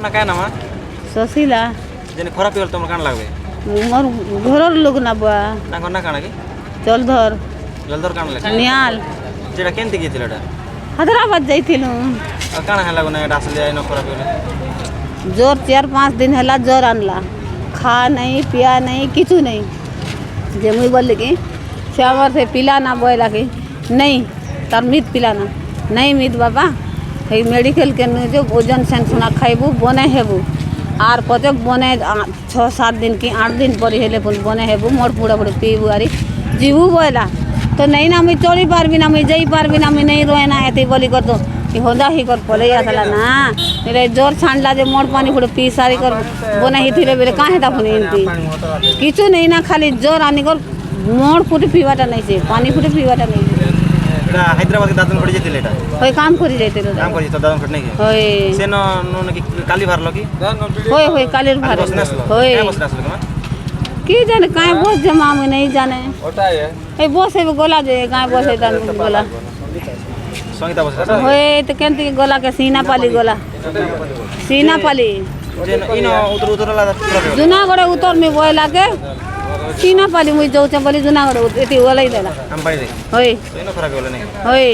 না কায় নামা শশীলা যেন খরাপ হল তোমার কান লাগবে মোর ঘরের লোক না বুয়া না কোন না কানা কি জলধর জলদর কান লাগে নিয়াল যেটা কেনতে গিয়েছিল এটা हैदराबाद जाइथिलु আর কানা হ্যাঁ লাগো না এটা আসলে আইন খরাপ হলে जोर 4-5 दिन हला जोर आनला खा नहीं पिया नहीं किचु नहीं जे मुई बोल कि श्यामर से पिला ना बोला कि नहीं तार मीत पिलाना नहीं मीत बाबा हे मेडिकल के जो ओजन सेंसना खाइबू बने हेबू आर पचक बने 6-7 दिन की 8 दिन पर हेले बने हेबू मोर पूरा पूरा पीबू आरी जीवू बोला तो नहीं ना मुई चली पारबी ना मुई जाई पारबी ना मुई नहीं रोए ना एते बोली कर तो कि होदा ही कर पले आसला ना मेरे जोर छांडला जे मोर पानी पुड़े पी सारी कर बने ही थिले बेले काहे ता फुनी इनती किछु नहीं ना खाली जोर आनी कर मोर पुटी पीवाटा नहीं से पानी पुटी पीवाटा नहीं এটা হায়দ্রাবাদ দাদন পড়ে যেতে এটা होय काम करी जाते रो কাম করি তো দাদন পড়ে নাকি होय সে নাকি কালি ভারলো কি होय होय कालेर भार होय হ্যাঁ বসে আসলো কেন की जाने काहे बोस जमा में नहीं जाने ওটাই ए बोस है गोला जे काहे बोस है दान गोला সঙ্গীতা বসে আসলো होय तो केंती गोला के सीना पाली गोला सीना पाली যে ইনো উতর উতর লা খরাপ जुनागढ़ उतर में बोला के सीना पाली मुई जाऊ बोली जुनागढ़ एती ओलाई देला আম পাই দে होय ইনো খরাপ হলে নাকি होय